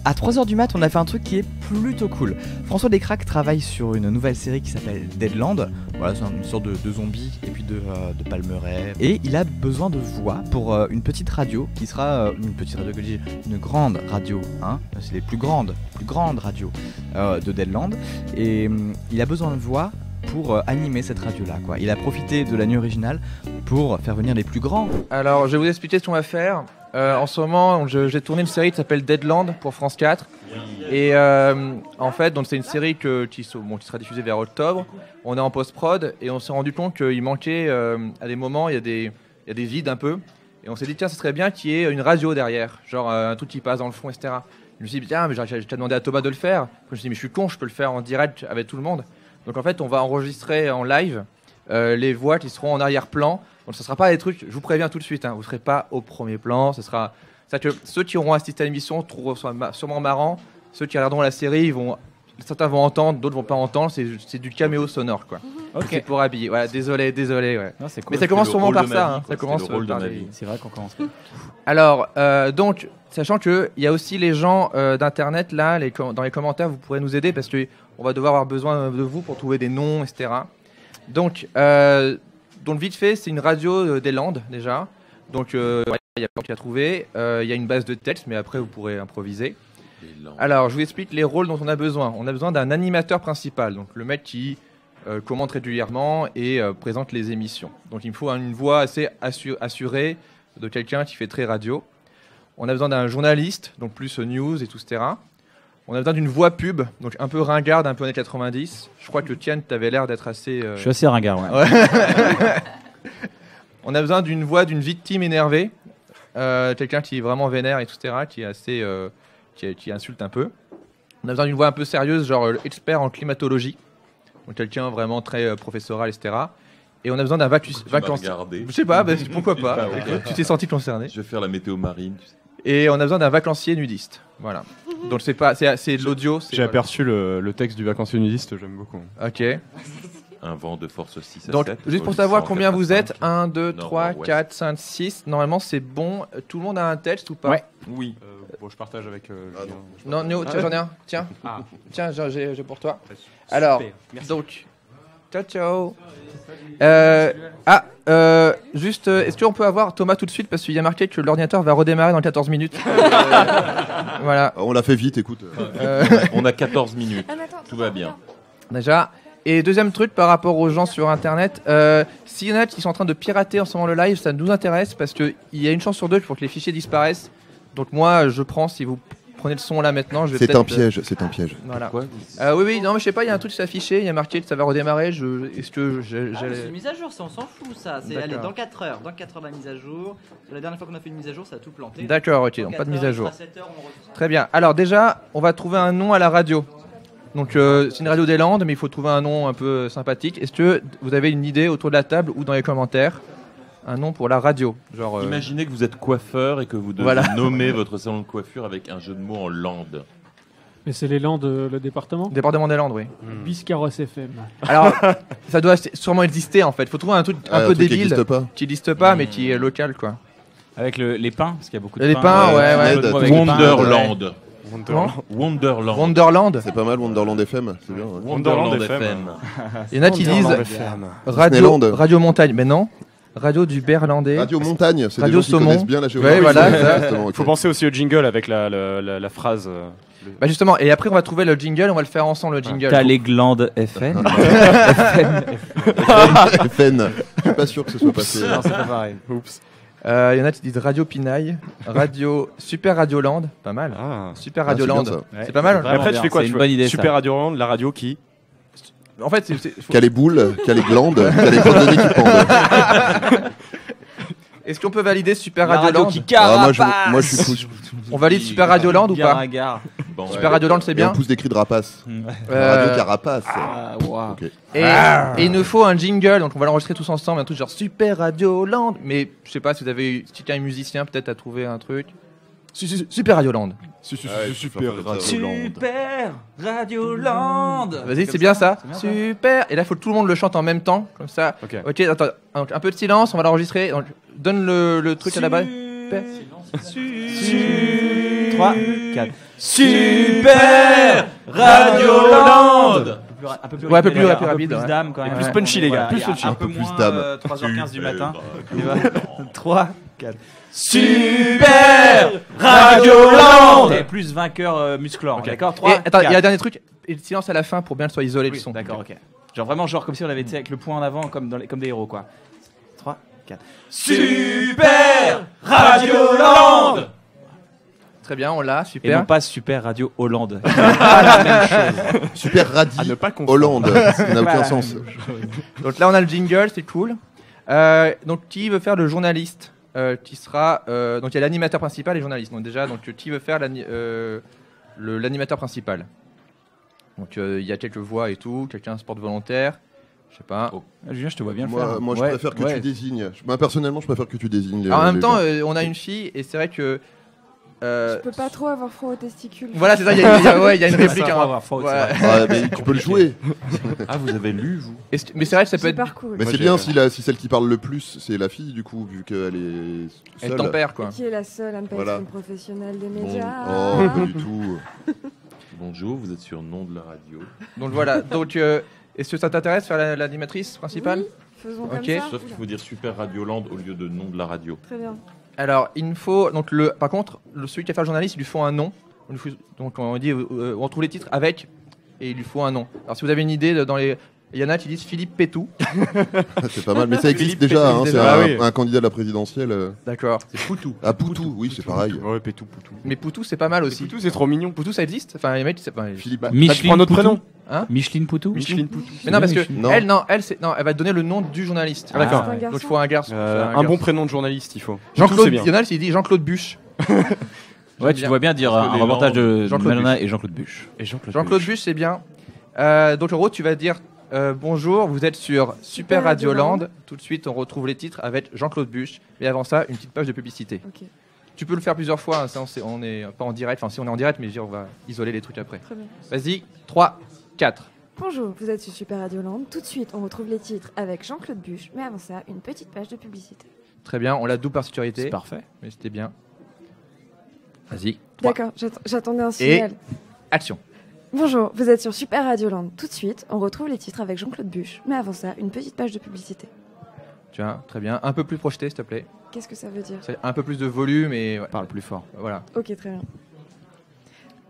À 3h du mat, on a fait un truc qui est plutôt cool. François Descraques travaille sur une nouvelle série qui s'appelle Deadland. Voilà, c'est une sorte de zombies et puis de palmeraies. Et il a besoin de voix pour une petite radio qui sera une grande radio. Hein, c'est les plus grandes radios de Deadland. Et il a besoin de voix pour animer cette radio-là, quoi. Il a profité de la nuit originale pour faire venir les plus grands. Alors, je vais vous expliquer ce qu'on va faire. En ce moment, j'ai tourné une série qui s'appelle Deadland pour France 4. Et en fait, donc c'est une série qui sera diffusée vers octobre. On est en post-prod et on s'est rendu compte qu'il manquait, à des moments, il y a des vides un peu. Et on s'est dit, tiens, ce serait bien qu'il y ait une radio derrière, genre un truc qui passe dans le fond, etc. Je me suis dit, tiens, mais j'ai demandé à Thomas de le faire. Je me suis dit, mais je suis con, je peux le faire en direct avec tout le monde. Donc en fait, on va enregistrer en live les voix qui seront en arrière-plan. Donc ce ne sera pas des trucs, je vous préviens tout de suite, hein, vous ne serez pas au premier plan. C'est-à-dire que ceux qui auront assisté à l'émission trouveront ça sûrement marrant. Ceux qui regarderont la série, certains vont entendre, d'autres vont pas entendre. C'est du caméo sonore, quoi. Ok. C'est pour habiller. Voilà, désolé. Ouais. Non, c'est cool. Mais ça commence sûrement par ça. Hein. Ça commence le rôle de ma vie. C'est vrai qu'on commence. Alors, donc, sachant qu'il y a aussi les gens d'Internet, là, dans les commentaires, vous pourrez nous aider parce qu'on va devoir avoir besoin de vous pour trouver des noms, etc. Donc vite fait, c'est une radio des Landes, déjà. Donc, il y a pas qui a trouvé. Il y a une base de texte, mais après, vous pourrez improviser. Alors, je vous explique les rôles dont on a besoin. On a besoin d'un animateur principal, donc le mec qui commente régulièrement et présente les émissions. Donc, il me faut une voix assez assurée de quelqu'un qui fait très radio. On a besoin d'un journaliste, donc plus news et tout, etc. On a besoin d'une voix pub, donc un peu ringarde, un peu années 90. Je crois que Tian, tu avais l'air d'être assez... Je suis assez ringard, ouais. On a besoin d'une voix d'une victime énervée, quelqu'un qui est vraiment vénère, etc., qui est assez... qui insulte un peu. On a besoin d'une voix un peu sérieuse, genre expert en climatologie, donc quelqu'un vraiment très professoral, etc. Et on a besoin d'un vacancier. Je sais pas, pourquoi pas. Tu t'es senti concerné. Je vais faire la météo marine. Tu sais. Et on a besoin d'un vacancier nudiste. Voilà. Donc c'est de l'audio. J'ai aperçu le texte du vacancier nudiste, j'aime beaucoup. Ok. Un vent de force 6 à Donc 7. juste pour savoir combien vous êtes, 1, 2, 3, 4, 5, 6. Normalement c'est bon. Tout le monde a un texte ou pas? Ouais. Oui. Bon, je partage avec Julien. Non, Néo, tiens, j'en ai un. Tiens. Ah. Tiens, j'ai pour toi. Alors, donc, ciao. Juste, est-ce qu'on peut avoir Thomas tout de suite parce qu'il y a marqué que l'ordinateur va redémarrer dans 14 minutes. Voilà. On l'a fait vite, écoute. On a 14 minutes. Tout va bien. Déjà. Et deuxième truc par rapport aux gens sur Internet, s'il y en a qui sont en train de pirater en ce moment le live, ça nous intéresse parce qu'il y a une chance sur deux pour que les fichiers disparaissent. Donc moi, je prends, si vous prenez le son là maintenant, je vais C'est un piège, c'est un piège. Voilà. Pourquoi Oui, non, mais je sais pas, il y a un truc qui s'est affiché, il y a marqué que ça va redémarrer. Est-ce que c'est une mise à jour, ça, on s'en fout, ça. C'est D'accord. aller dans 4 heures. Dans 4 heures, la mise à jour. La dernière fois qu'on a fait une mise à jour, ça a tout planté. D'accord, ok, Dans donc pas de 4 mise à heures, jour. il sera 7 heures, on retrouve. Très bien. Alors déjà, on va trouver un nom à la radio. Donc c'est une radio des Landes, mais il faut trouver un nom un peu sympathique. Est-ce que vous avez une idée autour de la table ou dans les commentaires? Un nom pour la radio, genre. Imaginez que vous êtes coiffeur et que vous devez nommer votre salon de coiffure avec un jeu de mots en Landes. Mais c'est les Landes, le département Département des Landes, oui. Biscarros FM. Alors, ça doit sûrement exister en fait. Il faut trouver un truc un peu débile qui n'existe pas, mais qui est local, quoi. Avec les pins, parce qu'il y a beaucoup de Les pins. pins, ouais. Wonderland. Wonderland. Wonderland. C'est pas mal, Wonderland FM. C'est bien. Ouais. Wonderland FM. Il y en a qui disent Radio Montagne, mais non. Radio du Berlandais. Radio Montagne, c'est Radio des gens qui Saumon. connaissent bien la géographie. Ouais, voilà. Il faut penser aussi au jingle avec la phrase. Bah justement, et après on va trouver le jingle, on va le faire ensemble le jingle. T'as les glandes FN. FN. Je suis pas sûr que ce soit passé. Non, c'est pas pareil. Oups. Il y en a qui disent Radio Pinaille, Super Radio Land, pas mal. Super Radio Land, c'est pas mal. Et après, tu fais quoi? C'est une bonne idée. Super Radio Land, la radio qui. En fait, Qu'a les boules, qu'a les glandes, qu'a les coordonnées qui pendent. Est-ce qu'on peut valider Super La Radio radio Land qui carapace. Moi je suis fou. On valide Super Radio Land ou pas? Bon, Super Radio Land, c'est Et bien. on pousse des cris de rapace. La radio carapace. Ok. Et il nous faut un jingle, donc on va l'enregistrer tous ensemble, un truc genre Super Radio Land. Mais je sais pas si vous avez, si quelqu'un est musicien, peut-être à trouver un truc. Super Radio Land. Super Radio Land. Super Radio Land. Vas-y, c'est bien ça. Super. Et là, il faut que tout le monde le chante en même temps, comme ça. Ok, attends, un peu de silence, on va l'enregistrer. Donc, donne le truc à la balle. 3, 3, 4. Super Radioland. Un peu plus Ouais, un peu plus rapide, rapide, plus ouais. d'âme quand même. plus punchy, les gars, Voilà, plus il y a punchy. Un peu plus moins d'âme. 3h15 du matin. Super 3, 4. Super Radioland. Et plus vainqueur musclore. Ok. D'accord, Et 3, attends, il y a un dernier truc, et le silence à la fin pour bien le soit isolé le Oui, son. d'accord, ok. Genre vraiment comme si on avait été avec le point en avant comme des héros quoi. 3, 4. Super Radioland. Très bien, on l'a, Et super. non pas Super Radio Hollande. Pas la même chose. Super À radis ne pas confondre. Hollande, ça n'a Pas aucun la sens. même chose. Donc là, on a le jingle, c'est cool. Donc, qui veut faire le journaliste qui sera. Donc, il y a l'animateur principal et le journaliste. Donc, déjà, qui veut faire l'animateur principal. Donc, il y a quelques voix et tout. Quelqu'un se porte volontaire. Je sais pas. Julien, je te vois bien le faire. Moi, je préfère que tu désignes. Moi, personnellement, je préfère que tu désignes. Alors, en même les temps, gens. on a une fille et c'est vrai que. Je peux pas trop avoir froid aux testicules. Voilà, c'est ça, il y a une réplique. Ça, hein. on va avoir faute, Ouais. c'est vrai. Ouais, mais tu peux le jouer. Ah, vous avez lu, vous? Mais c'est vrai que ça peut C'est être. super cool. Mais Moi, c'est j'ai- bien si celle qui parle le plus, c'est la fille, du coup, vu qu'elle est Elle seule. tempère, quoi. Qui est la seule à ne pas Voilà. être une professionnelle des Bon. médias. Oh, pas du tout. Bonjour, vous êtes sur Nom de la radio. Donc, voilà. Donc, est-ce que ça t'intéresse faire l'animatrice principale? Oui, faisons comme Ok. ça. Sauf qu'il faut dire Super Radioland au lieu de Nom de la radio. Très bien. Alors, il me faut. Donc, par contre, celui qui va faire le journaliste, il lui faut un nom. Donc, on dit, on trouve les titres avec, et il lui faut un nom. Alors, si vous avez une idée, il y en a qui disent Philippe Pétou. C'est pas mal, mais ça existe Philippe déjà. Pétou, Hein, c'est déjà. un, Ah oui. un candidat de la présidentielle. D'accord. C'est Poutou. Ah, Poutou, oui, c'est pareil. Ouais, Pétou, Poutou. Mais Poutou, c'est pas mal aussi. Poutou, c'est trop mignon. Poutou, ça existe. Enfin, les mecs, c'est pas. Philippe. Tu prends notre prénom. Micheline Poutou. Micheline Poutou. Mais non, parce que Non. elle va te donner le nom du journaliste. Ah, d'accord. C'est un Donc, il garçon. faut un garçon. Un bon prénom de journaliste, il faut. Jean-Claude. Poutou, c'est bien. Il y en a, il dit Jean-Claude Buche. Ouais, tu dois bien dire Parce que un les reportage de Jean-Claude Malona et Jean-Claude Buche. Et Jean-Claude. Jean-Claude Buche, c'est bien. Donc, en gros, tu vas dire bonjour, vous êtes sur Super Radioland. Tout de suite, on retrouve les titres avec Jean-Claude Buche. Mais avant ça, une petite page de publicité. Ok, Tu peux le faire plusieurs fois. Hein, ça, on est pas en direct. Enfin, si on est en direct, mais je veux dire, on va isoler les trucs après. très bien. Vas-y, 3, 4. Bonjour, vous êtes sur Super Radioland. Tout de suite, on retrouve les titres avec Jean-Claude Buche. Mais avant ça, une petite page de publicité. Très bien, on l'a double par C'est sécurité. parfait. Mais c'était bien. Vas-y, 3. D'accord, j'attendais un signal. Action. Bonjour, vous êtes sur Super Radioland. Tout de suite, on retrouve les titres avec Jean-Claude Buche. Mais avant ça, une petite page de publicité. Tu vois, très bien. Un peu plus projeté, s'il te plaît. Qu'est-ce que ça veut dire? C'est un peu plus de volume et ouais, Parle plus fort. voilà. Ok, très bien.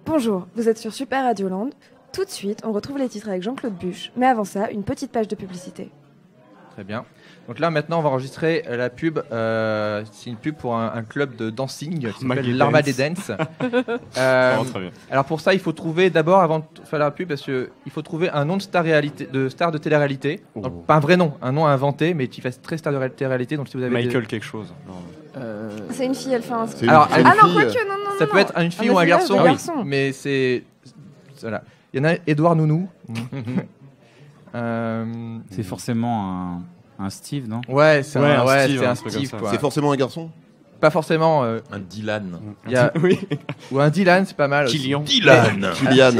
Bonjour, vous êtes sur Super Radioland. Tout de suite, on retrouve les titres avec Jean-Claude Buche. Mais avant ça, une petite page de publicité. Très bien. Donc là, maintenant, on va enregistrer la pub. C'est une pub pour un club de dancing qui s'appelle Maggie l'Armada Dance. Oh, très bien. Alors pour ça, il faut trouver d'abord, avant de faire la pub, parce que il faut trouver un nom de star de télé-réalité. Oh. Donc, pas un vrai nom, un nom inventé, mais qui fasse très star de télé-réalité. Donc si vous avez Michael quelque chose. C'est une fille, elle fait un... C'est Alors, une Ah non, fille. quoique, non, non, ça non, peut être une fille Ah, ou mais un c'est garçon, là, des garçons. mais c'est voilà. Il y en a Édouard Nounou. C'est forcément un Steve, non? Ouais, c'est Ouais, un, un ouais, Steve, c'est un un truc Steve comme ça. quoi. C'est forcément un garçon. Pas forcément. Un Dylan. Il y a Oui. ou un Dylan, c'est pas mal. aussi. Kylian. Dylan. Kylian.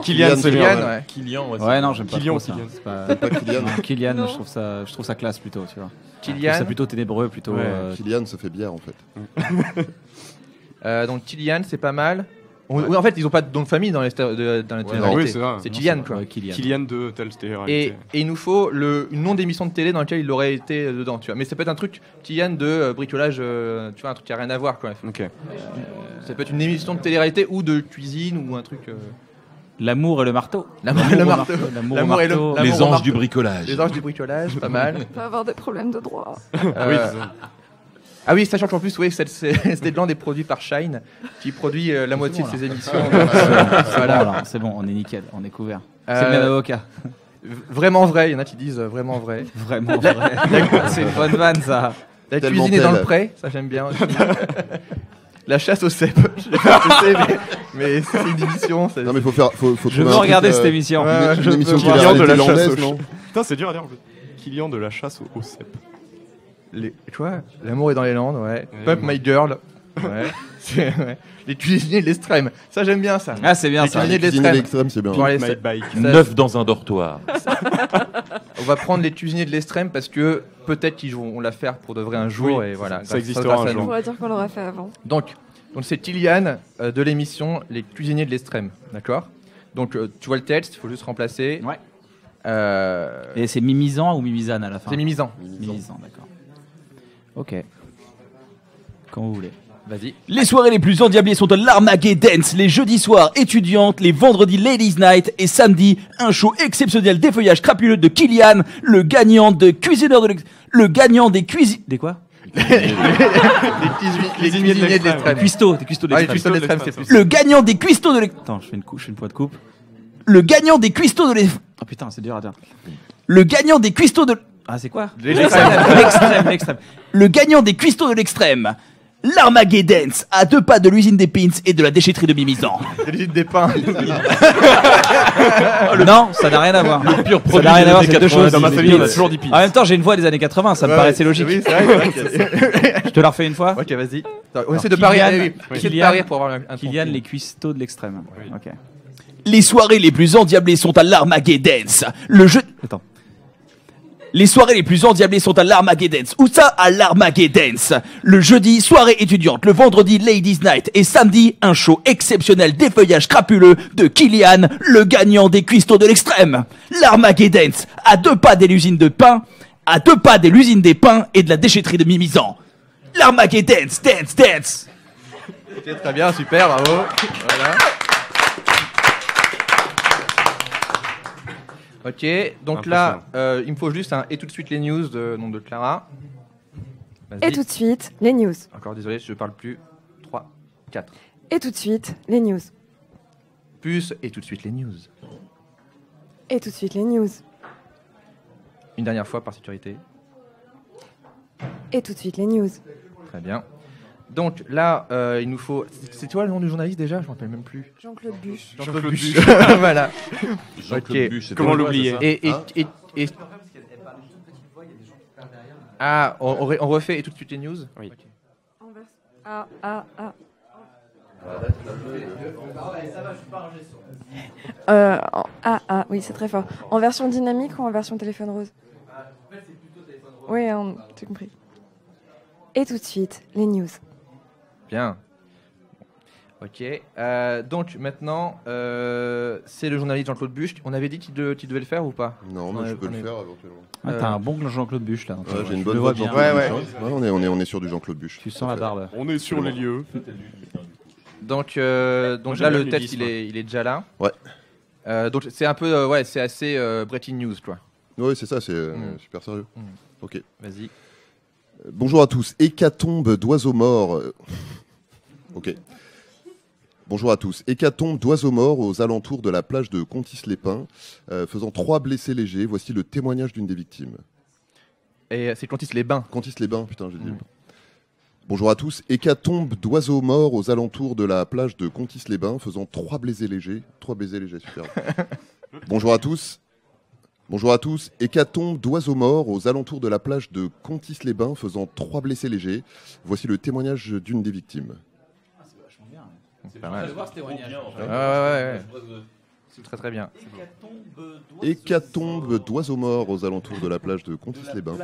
Kylian, c'est Kylian, bien. ouais. Kylian, Ouais, non, j'aime pas Kylian, trop ça. Kylian. C'est pas... Pas Kylian. Non, Kylian, Non. je trouve ça classe plutôt, tu vois. Je trouve ça Kylian. plutôt ténébreux, plutôt. Ouais. Kylian, ça fait bière en fait. Donc Kylian, c'est pas mal. Oui, en fait, ils ont pas de nom de famille dans les dans la Ouais, télé-réalité. oui, c'est ça. C'est Non, Kylian c'est- quoi. ouais, Kylian. Kylian de telle Et, télé-réalité. et il nous faut le nom d'émission de télé dans lequel il aurait été dedans, tu vois. Mais ça peut être un truc Kylian de bricolage, tu vois, un truc qui a rien à voir quoi. Ok. Ça peut être une émission de télé-réalité ou de cuisine ou un truc. L'amour et le marteau. L'amour et le marteau. L'amour L'amour et le- marteau. l'amour Les au anges marteau. du bricolage. Les anges du bricolage, pas mal. On va avoir des problèmes de droit. Oui, Euh, c'est ça. Ah oui, sachant qu'en plus, oui, Steadland est produit par Shine, qui produit la moitié de bon, ses émissions. C'est Voilà. bon, là, c'est bon, on est nickel, on est couvert. Euh, C'est bien avocat. Vraiment vrai, il y en a qui disent vraiment vrai. Vraiment vrai. C'est une bonne vanne, ça. La Tellement cuisine est dans tel. le pré, ça j'aime bien aussi. La chasse au cèpe, je sais pas ce que c'est, mais c'est une émission. Non mais faut faire, faut Je trouver veux un truc, regarder cette émission. ouais, Une Je émission peux qui voir. est Kylian de la réalité chasse landaise, au non? Putain, c'est dur à dire en fait. Kylian de la chasse au cèpe. Tu vois, l'amour est dans les Landes, ouais. Ouais, Pump ouais. My Girl, ouais. Ouais. Les cuisiniers de l'extrême, ça j'aime bien ça. Ah, c'est bien Les ça. cuisiniers de Cuisiner l'extrême. l'extrême, c'est bien. Bon, allez, My ça- bike. Neuf dans un dortoir. on va prendre les cuisiniers de l'extrême parce que peut-être qu'ils vont la faire pour de vrai un jour Oui, et voilà. ça existera un grâce à jour. On nous. pourrait dire qu'on l'aura fait avant. Donc, Donc c'est Kylian de l'émission Les Cuisiniers de l'Extrême, d'accord? Donc tu vois le texte, il faut juste remplacer. Ouais. Et c'est Mimizan ou Mimizan à la fin? C'est Mimizan. Mimizan, d'accord. Ok. Quand vous voulez. Vas-y. Les soirées les plus endiablées sont à l'Armageddon, les jeudis soirs étudiantes, les vendredis Ladies Night et samedi un show exceptionnel défeuillage crapuleux de Kylian, le gagnant de cuisineur de le gagnant des cuisines. Des quoi? Les cuisiniers de l'extrême. Des cuistots de l'extrême. Les cuistots de l'extrême, c'est plus. Le gagnant des cuistots de l'extrême. Attends, je fais une pointe de coupe. Le gagnant des cuistots de l'extrême. Oh putain, c'est dur à dire. Le gagnant des cuistots de. Ah, c'est quoi? L'extrême. Le gagnant des cuistots de l'extrême. L'Armageddon, à 2 pas de l'usine des Pins et de la déchetterie de Mimizan. De l'usine des pains. Non, ça n'a rien à voir. Le pur Ça produit n'a rien à voir, des c'est années deux 80. choses. Dans ma famille, on a toujours dit Pins. En même temps, j'ai une voix des années 80, ça me paraissait logique. Oui, c'est vrai. Je te la refais une fois. Ok, vas-y. On essaie de parier. Essaie de parier pour avoir un Kylian, les cuistots de l'extrême. Ok. Les soirées les plus endiablées sont à l'Armageddon. Le jeu. Attends. Les soirées les plus endiablées sont à l'Armageddon. Où ça? À l'Armageddon. Le jeudi, soirée étudiante. Le vendredi, Ladies Night. Et samedi, un show exceptionnel défeuillage crapuleux de Kylian, le gagnant des cuistots de l'extrême. L'Armageddon, à 2 pas de l'usine de pain, à 2 pas de l'usine des pains et de la déchetterie de Mimizan. L'Armageddon, dance. Ok, très bien, super, bravo. Voilà. Ok, donc là, il me faut juste un et tout de suite les news de nom de Clara. Vas-y. Et tout de suite, les news. Encore désolé, je parle plus. 3, 4. Et tout de suite, les news. Plus et tout de suite les news. Et tout de suite, les news. Une dernière fois par sécurité. Et tout de suite, les news. Très bien. Donc là, il nous faut. C'est toi le nom du journaliste déjà? Je ne me rappelle même plus. Jean-Claude Buche. Jean-Claude Buche. Voilà. Jean-Claude Ok. Buche, c'est Comment toi, l'oublier? c'est ça Et... Ah, on refait et tout de suite les news? Oui. Ah. Oui, c'est très fort. En version dynamique ou en version téléphone rose? Oui, j'ai compris. Et tout de suite, les news. Bien. Ok. Donc maintenant, c'est le journaliste Jean-Claude Buche. On avait dit qu'il devait le faire ou pas? Non, mais je peux le faire éventuellement. Ah, t'as un bon Jean-Claude Buche là. Ouais, j'ai une Je bonne le voix vois de bien. Jean-Claude Buche. Hein. Ouais, on est sur du Jean-Claude Buche. Tu sens la barbe. On est sur les lieux. Donc j'aime là, bien le le texte, nudisme. il est déjà là. Ouais. Donc c'est un peu, c'est assez breaking news, quoi. Oui, c'est ça, c'est super sérieux. Ok. Vas-y. Bonjour à tous. Hécatombe d'oiseaux morts. Ok. Bonjour à tous. Hécatombe d'oiseaux morts aux alentours de la plage de Contis-les-Pins, faisant 3 blessés légers. Voici le témoignage d'une des victimes. Et c'est Contis-les-Bains. Contis-les-Bains, putain, j'ai dit. Bonjour à tous. Hécatombe d'oiseaux morts aux alentours de la plage de Contis-les-Bains, faisant 3 blessés légers. 3 blessés légers, super. Bonjour à tous. Bonjour à tous. Hécatombe d'oiseaux morts aux alentours de la plage de Contis-les-Bains, faisant 3 blessés légers. Voici le témoignage d'une des victimes. C'est pas mal. voir ce témoignage. Ouais. C'est très très bien. Hécatombe d'oiseaux morts aux alentours de la plage de Contis-les-Bains.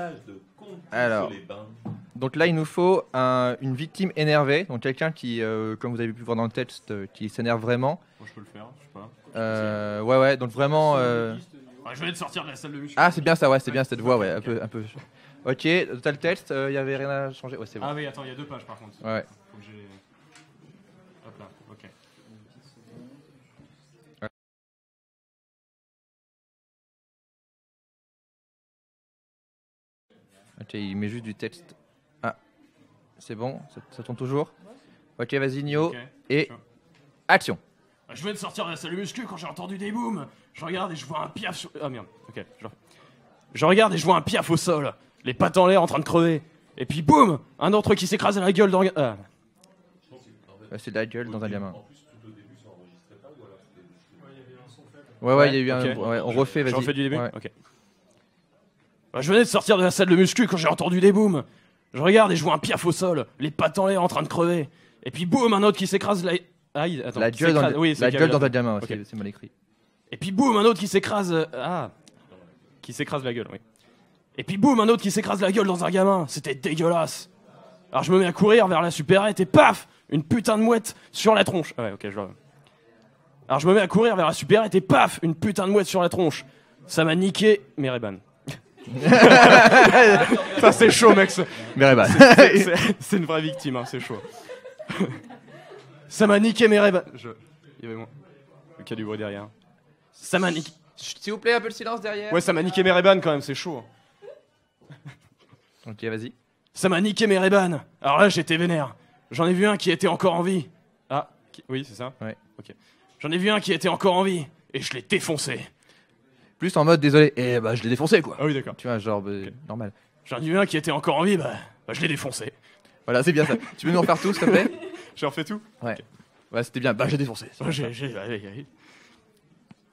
Alors, donc là, il nous faut une victime énervée, donc quelqu'un qui, comme vous avez pu voir dans le texte, qui s'énerve vraiment. Moi, je peux le faire, je sais pas. Ouais, donc vraiment. Je venais de sortir de la salle de muscu. Ah, c'est bien ça, ouais, c'est bien cette voix, ouais, un peu. Ok, t'as le texte, il y avait rien à changer, ouais, c'est bon. Ah oui, attends, il y a 2 pages par contre. Ouais. Faut que j'ai. Hop là, ok. Ok, il met juste du texte. Ah, c'est bon, ça tourne toujours. Ok, vas-y, Nio, Ok, et chaud. action. Je venais de sortir de la salle de muscu quand j'ai entendu des booms. Je regarde et je vois un piaf sur... Ah merde, ok. Je regarde et je vois un piaf au sol. Les pattes en l'air en train de crever. Et puis boum, un autre qui s'écrase à la gueule dans... Ah. C'est de la gueule dans un gamin. Ouais, il y a eu un. Ok. Ouais, on refait, vas-y. Je refais du début. Ouais. Ok. Je venais de sortir de la salle de muscu quand j'ai entendu des booms. Je regarde et je vois un piaf au sol. Les pattes en l'air en train de crever. Et puis boum, un autre qui s'écrase la... Aïe, attends. La gueule dans, Oui, la c'est gueule dans la... un gamin, Ok. c'est mal écrit. Et puis boum, un autre qui s'écrase... Qui s'écrase la gueule, oui. Et puis boum, un autre qui s'écrase la gueule dans un gamin. C'était dégueulasse. Alors je me mets à courir vers la supérette et paf, une putain de mouette sur la tronche. Ah ouais, ok, je vois. Alors je me mets à courir vers la supérette et paf, une putain de mouette sur la tronche. Ça m'a niqué mes Ray-Ban. Ça c'est chaud, mec. Mais Ray-Ban. C'est une vraie victime, hein, c'est chaud. Ça m'a niqué mes Ray-Ban. Il y avait moi. Le cas du bruit derrière. Ça m'a niqué. S'il vous plaît, un peu de silence derrière. Ouais, ça m'a niqué mes Ray-Ban quand même, c'est chaud. Ok, vas-y. Ça m'a niqué mes Ray-Ban. Alors là, j'étais vénère. J'en ai vu un qui était encore en vie. Ah, oui, c'est ça. Ouais. Ok. J'en ai vu un qui était encore en vie et je l'ai défoncé. Plus en mode désolé. Et bah, je l'ai défoncé, quoi. Ah oui, d'accord. Tu vois, genre, normal. J'en ai vu un qui était encore en vie, bah je l'ai défoncé. Voilà, c'est bien ça. Tu peux nous en faire tout, s'il te plaît? J'ai refait tout. Ouais. Ouais, c'était bien. Bah, j'ai défoncé.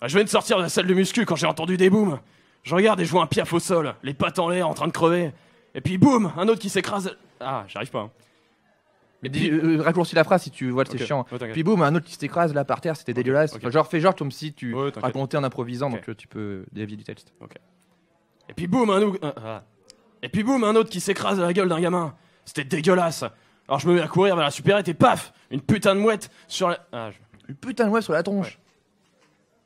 Je viens de sortir de la salle de muscu quand j'ai entendu des booms. Je regarde et je vois un piaf au sol, les pattes en l'air en train de crever. Et puis boum, un autre qui s'écrase. Ah, j'arrive pas. Hein. Mais raccourcis la phrase si tu vois, c'est chiant. Ouais, puis boum, un autre qui s'écrase là par terre, c'était dégueulasse. Okay. Enfin, genre, fais genre comme si tu t'inquiète. racontais en improvisant, Okay. donc tu peux dévier du texte. Ok. Et puis boum, un autre qui s'écrase à la gueule d'un gamin. C'était dégueulasse. Alors je me mets à courir vers la supérette et paf, une putain de mouette sur la. Une putain de mouette sur la tronche. Ouais.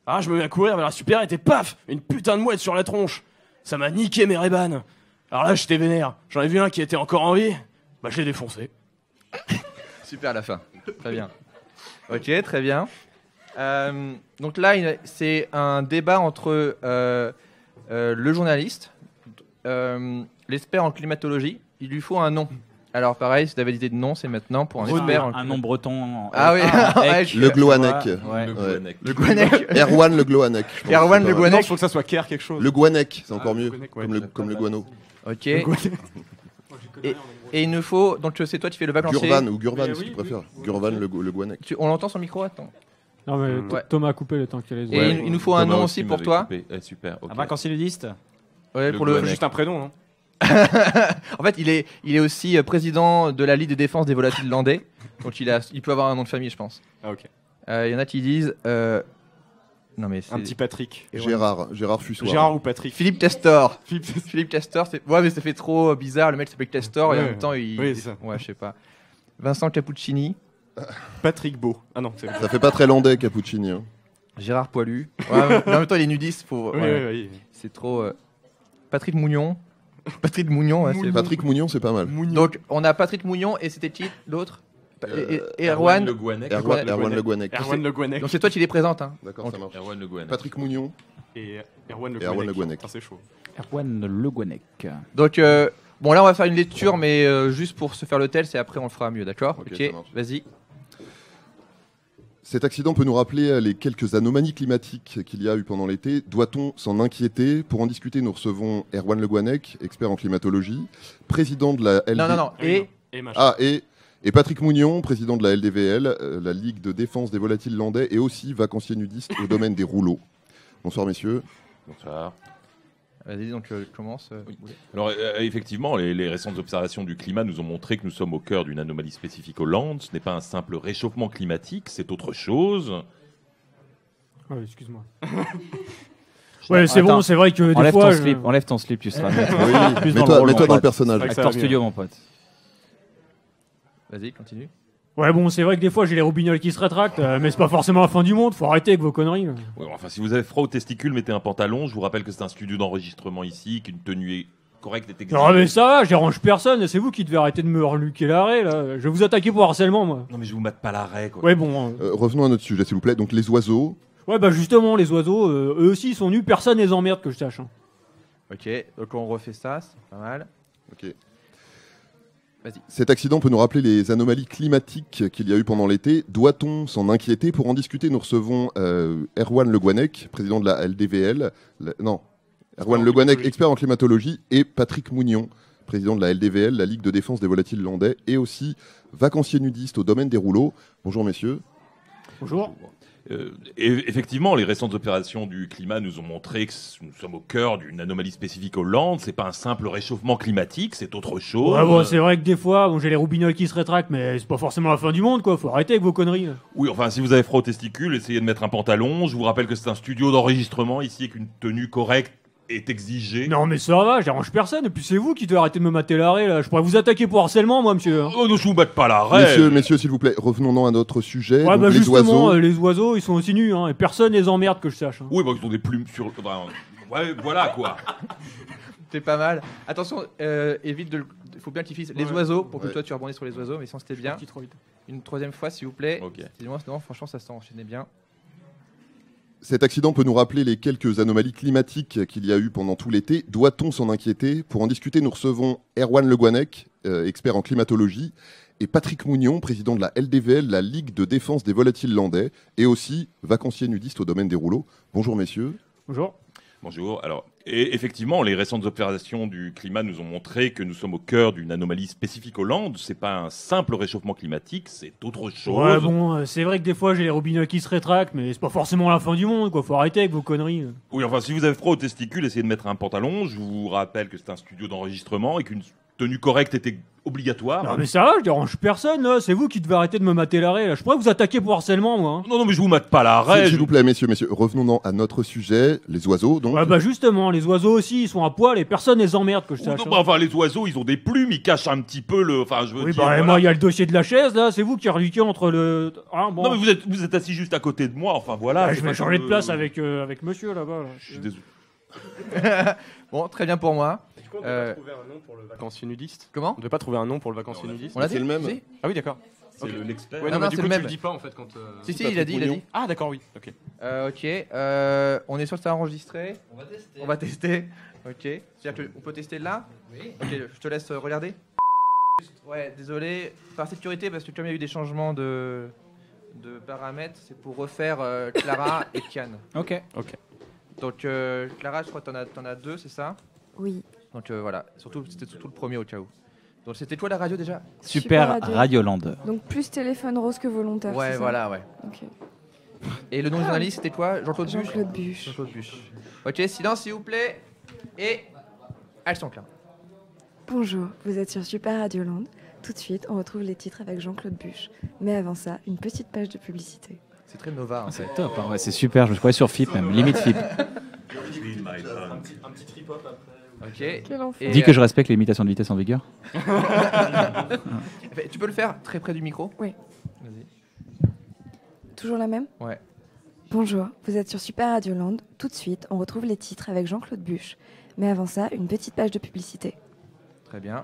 Ah, je me mets à courir vers la supérette et paf, une putain de mouette sur la tronche. Ça m'a niqué mes Ray-Ban. Alors là, j'étais vénère. J'en ai vu un qui était encore en vie. Bah, je l'ai défoncé. Super à la fin. Très bien. Ok, très bien. Donc là, c'est un débat entre le journaliste, l'expert en climatologie. Il lui faut un nom. Alors pareil, si tu avais l'idée de nom, c'est maintenant pour un expert. Un nom breton. Ah oui, le Gloanec. Le Gloanec. Erwan le Gloanec. Erwan le Gloanec. Il faut que ça soit Kerr quelque chose. Le Guanec, c'est encore mieux. Gloanec, ouais, Comme le guano. Ok. Et il nous faut. Donc c'est toi, tu fais le bac lancé. Gurvan ou Gurvan, si tu préfères. Gurvan le Guanec. On l'entend son micro, attends. Non, mais Thomas a coupé le temps qu'il y a les. Et il nous faut un nom aussi pour toi. Super. Un vacanciniste. Ouais, pour le. Juste un prénom, non? En fait, il est aussi président de la Ligue de défense des volatiles landais. Donc il peut avoir un nom de famille, je pense. Ah, ok. Il y en a qui disent. Non, mais un petit Patrick. Gérard Fussoir. Gérard ou Patrick. Philippe Testor. Philippe Testor, ouais, mais ça fait trop bizarre. Le mec s'appelle Testor et en même temps il. Oui, c'est ça. Ouais, je sais pas. Vincent Cappuccini. Patrick Beau. Ah non, c'est. Ça fait pas très landais, Cappuccini. Hein. Gérard Poilu. Ouais, mais en même temps, il est nudiste. Faut. Oui. C'est trop. Patrick Mougnon. Patrick Mougnon, ouais, Patrick Mougnon, c'est pas mal. Donc, on a Patrick Mougnon et c'était qui l'autre? Erwan Le Guanec. Erwan le Guanec. Erwan le Guanec. Donc c'est toi qui les présente. Hein. D'accord, ça marche. Erwan le Guanec. Patrick Mougnon. Et Erwan le Guanec. C'est chaud. Erwan le Guanec. Donc, bon, là, on va faire une lecture, mais juste pour se faire le tel, c'est après, on le fera mieux, d'accord? Ok, vas-y. Cet accident peut nous rappeler les quelques anomalies climatiques qu'il y a eu pendant l'été. Doit-on s'en inquiéter? Pour en discuter, nous recevons Erwan Le Guanec, expert en climatologie, président de la LD... Non. Et Patrick Mougnon, président de la LDVL, la Ligue de défense des volatiles landais, et aussi vacancier nudiste au domaine des rouleaux. Bonsoir, messieurs. Bonsoir. Vas-y, donc commence. Alors, effectivement, les récentes observations du climat nous ont montré que nous sommes au cœur d'une anomalie spécifique aux Landes. Ce n'est pas un simple réchauffement climatique, c'est autre chose. Oh, excuse-moi. Ouais, c'est bon, c'est vrai que des fois... Enlève ton slip, tu seras oui, mets-toi dans le personnage. Acteur studio, mon pote. Vas-y, continue. Ouais, bon, c'est vrai que des fois j'ai les roubignoles qui se rétractent, mais c'est pas forcément la fin du monde, faut arrêter avec vos conneries. Ouais, enfin, si vous avez froid aux testicules, mettez un pantalon. Je vous rappelle que c'est un studio d'enregistrement ici, qu'une tenue correcte est exigée. Non, mais ça va, je dérange personne, c'est vous qui devez arrêter de me reluquer l'arrêt, là. Je vais vous attaquer pour harcèlement, moi. Non, mais je vous mate pas l'arrêt, quoi. Ouais, bon. Revenons à notre sujet, s'il vous plaît. Donc, les oiseaux. Ouais, bah justement, les oiseaux, eux aussi, ils sont nus, personne les emmerde, que je sache. Hein. Ok, donc on refait ça, c'est pas mal. Ok. Vas-y. Cet accident peut nous rappeler les anomalies climatiques qu'il y a eu pendant l'été. Doit-on s'en inquiéter? Pour en discuter, nous recevons Erwan Le Guanec, président de la LDVL. Erwan Le Guanec, expert en climatologie, et Patrick Mougnon, président de la LDVL, la Ligue de défense des volatiles landais, et aussi vacancier nudiste au domaine des rouleaux. Bonjour, messieurs. Bonjour. Effectivement, les récentes opérations du climat nous ont montré que nous sommes au cœur d'une anomalie spécifique aux Landes. C'est pas un simple réchauffement climatique, c'est autre chose. Ouais, bon, c'est vrai que des fois, bon, j'ai les roubignoles qui se rétractent, mais c'est pas forcément la fin du monde, quoi. Faut arrêter avec vos conneries. Là. Oui, enfin, si vous avez froid aux testicules, essayez de mettre un pantalon. Je vous rappelle que c'est un studio d'enregistrement ici avec une tenue correcte est exigé. Non mais ça va, je dérange personne. Et puis c'est vous qui devez arrêter de me mater l'arrêt là. Je pourrais vous attaquer pour harcèlement, moi, monsieur. Oh, ne vous batte pas l'arrêt. Messieurs, s'il vous plaît, revenons à notre sujet. Ouais, donc, bah les justement, oiseaux. les oiseaux, ils sont aussi nus, hein, et personne les emmerde que je sache. Hein. Oui, bah ils ont des plumes sur. Ouais, voilà quoi. C'est pas mal. Attention, évite de. Il faut bien qu'il fixe les oiseaux pour que toi tu rebondisses sur les oiseaux, mais sinon c'était bien. Trop vite. Une troisième fois, s'il vous plaît. Ok. Excusez-moi, sinon franchement ça s'enchaînait bien. Cet accident peut nous rappeler les quelques anomalies climatiques qu'il y a eu pendant tout l'été. Doit-on s'en inquiéter? Pour en discuter, nous recevons Erwan Le Guanec, expert en climatologie, et Patrick Mougnon, président de la LDVL, la Ligue de défense des volatiles landais, et aussi vacancier nudiste au domaine des rouleaux. Bonjour messieurs. Bonjour. Bonjour. Alors, et effectivement, les récentes observations du climat nous ont montré que nous sommes au cœur d'une anomalie spécifique aux Landes. C'est pas un simple réchauffement climatique, c'est autre chose. Ouais, bon, c'est vrai que des fois j'ai les robinets qui se rétractent, mais c'est pas forcément la fin du monde, quoi. Faut arrêter avec vos conneries. Oui, enfin, si vous avez froid aux testicules, essayez de mettre un pantalon. Je vous rappelle que c'est un studio d'enregistrement et qu'une tenue correcte était obligatoire. Non mais ça va, je dérange personne là, c'est vous qui devez arrêter de me mater l'arrêt là. Je pourrais vous attaquer pour harcèlement, moi. Hein. Non, mais je vous mate pas l'arrêt. S'il vous plaît, messieurs, revenons à notre sujet, les oiseaux. Donc. Ouais, bah justement, les oiseaux aussi, ils sont à poil et personne les emmerde que je sache. Non, bah, enfin, les oiseaux, ils ont des plumes, ils cachent un petit peu le. Enfin, je veux Oui, dire. bah Voilà. moi, il y a le dossier de la chaise là, c'est vous qui reliquez entre le. Hein, bon. Non, mais vous êtes assis juste à côté de moi, enfin voilà. Bah, je vais changer de place avec monsieur là-bas. Là. Je suis désolé. Bon, très bien pour moi. On ne devait pas trouver un nom pour le vacancier nudiste. Comment? On ne devait pas trouver un nom pour le vacancier nudiste. On l'a dit. C'est le même. Si. Ah oui, d'accord. C'est l'expert. Ouais, Non, non, non, du c'est coup, le tu même. le dis pas en fait quand. Si, il a dit. Ah, d'accord, oui. Ok. Ok. On est sûr que c'est enregistré. On va tester. Ok. C'est-à-dire qu'on peut tester là. Oui. Ok, je te laisse regarder. Ouais, désolé. Par sécurité, parce que comme il y a eu des changements de paramètres, c'est pour refaire Clara et Kian. Ok. Donc Clara, je crois que t'en as deux, c'est ça? Oui. Donc voilà. C'était surtout le premier au cas où. Donc c'était toi la radio déjà? Super Radio. Radioland. Donc plus téléphone rose que volontaire. Ouais, c'est ça voilà, ouais. Ok. Et le nom du journaliste, c'était quoi? Jean-Claude Buche? Jean-Claude Buche. Jean-Claude Buche. Ok, silence s'il vous plaît. Et elles sont claires. Bonjour, vous êtes sur Super Radioland. Tout de suite, on retrouve les titres avec Jean-Claude Buche. Mais avant ça, une petite page de publicité. C'est très Nova. C'est top, hein, ouais, c'est super. Je me croyais sur FIP même, limite FIP. Un petit trip-hop après. Ok. Quel enfer. Dis que je respecte les limitations de vitesse en vigueur. Tu peux le faire très près du micro? Oui. Vas-y. Toujours la même? Ouais. Bonjour, vous êtes sur Super Radioland. Tout de suite, on retrouve les titres avec Jean-Claude Buche. Mais avant ça, une petite page de publicité. Très bien.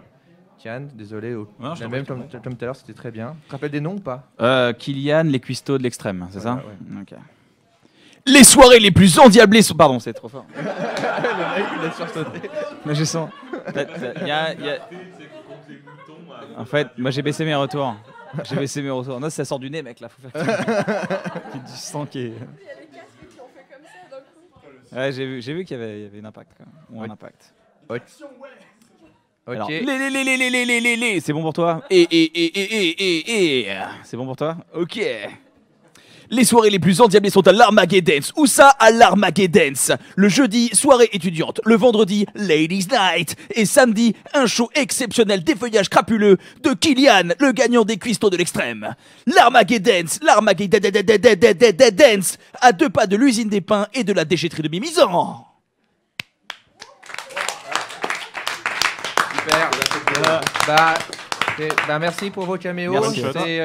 Kian, désolé. Non, je La t'en même prie. comme tout à l'heure, c'était très bien. Tu te rappelles des noms ou pas? Kylian, les cuistots de l'extrême, c'est ça? Ouais. Ok. Les soirées les plus endiablées sont. Pardon, c'est trop fort. Le mec, il a sursauté. Mais je sens. En fait, moi j'ai baissé mes retours. Non, ça sort du nez, mec, là. Faut faire qu'il y ait du sang qui est. Ouais, j'ai vu qu'il y avait un impact. Quoi. Ou un impact. Ok. Alors, Ok. c'est bon pour toi? C'est bon pour toi? Ok. Les soirées les plus endiablées sont à l'Armageddon's. Où ça? À l'Armageddon's. Le jeudi, soirée étudiante. Le vendredi, Ladies Night. Et samedi, un show exceptionnel d'effeuillage crapuleux de Kylian, le gagnant des cuistots de l'extrême. L'Armageddon's, l'Armageddon's, à 2 pas de l'usine des pains et de la déchetterie de Mimizan. Super. Merci pour vos caméos. Merci.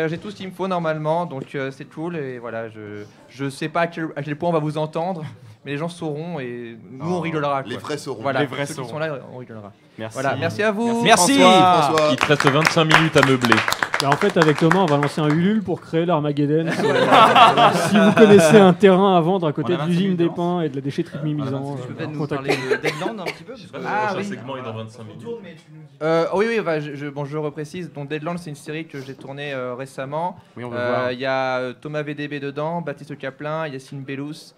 J'ai tout ce qu'il me faut normalement, donc c'est cool. Et voilà, je sais pas à quel point on va vous entendre, mais les gens sauront et nous on rigolera. Les vrais sauront. Voilà, Les vrais ceux qui sauront. sont là, on rigolera. Merci. Voilà, merci à vous. Merci. François. Il te reste 25 minutes à meubler. Bah, en fait, avec Thomas, on va lancer un Ulule pour créer l'Armageddon. Si vous connaissez un terrain à vendre à côté On a de l'usine 25 des minutes pains et de la déchetterie de Mimizan, Tu peux peut-être nous contactez. parler de Deadland un petit peu parce que- Ah, Le prochain oui. segment est dans 25 minutes. Oui, bah, je reprécise. Donc Deadland, c'est une série que j'ai tournée récemment. Oui, on veut voir. Il y a Thomas VDB dedans, Baptiste Caplin, Yacine Bellous,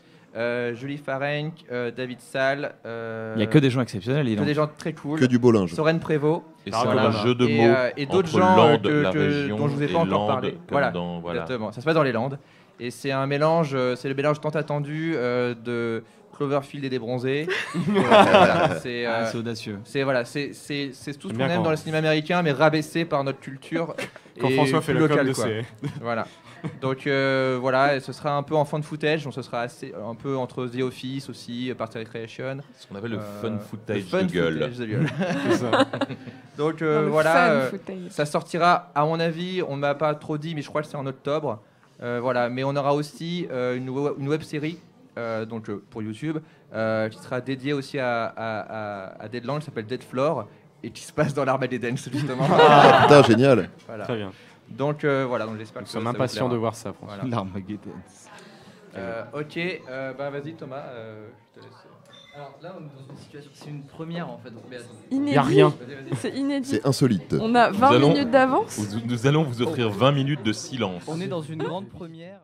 Julie Farenc, David Salle. Il y a que des gens exceptionnels, dis que donc. des gens très cool. Que du beau linge. Soren Prévost. Et Ah, c'est voilà. un jeu de Et, mots et d'autres entre gens Landes, la région, dont je vous ai et pas encore Landes, parlé. comme Voilà, voilà. exactement. Ça se passe dans les Landes. Et c'est un mélange, c'est le mélange tant attendu de Cloverfield et des bronzés. Voilà, c'est C'est audacieux. c'est tout ce qu'on Bien aime quand- dans le cinéma américain, mais rabaissé par notre culture Quand et François fait plus le local, com de quoi. ses. Voilà. Donc voilà, et ce sera un peu en fan footage, donc ce sera un peu entre The Office aussi, Parks and Recreation. Ce qu'on appelle le fun footage le fun de gueule. footage de gueule. C'est ça. Donc le voilà, fun footage. ça sortira, à mon avis, on ne m'a pas trop dit, mais je crois que c'est en octobre. Voilà, mais on aura aussi une web série donc, pour YouTube qui sera dédiée aussi à Deadland, qui s'appelle Dead Floor et qui se passe dans l'Armageddon justement. Ah, putain, génial. Voilà. Très bien. Donc voilà, donc j'espère que Nous sommes ça vous impatients plaira. de voir ça, François. Voilà. L'Armageddon. Ok, bah vas-y Thomas, je te laisse. Alors là, on est dans une situation, c'est une première en fait. Donc, mais attends. Inédit. Y a rien. C'est inédit. C'est insolite. On a 20 minutes d'avance. Nous allons vous offrir 20 minutes de silence. On est dans une grande première.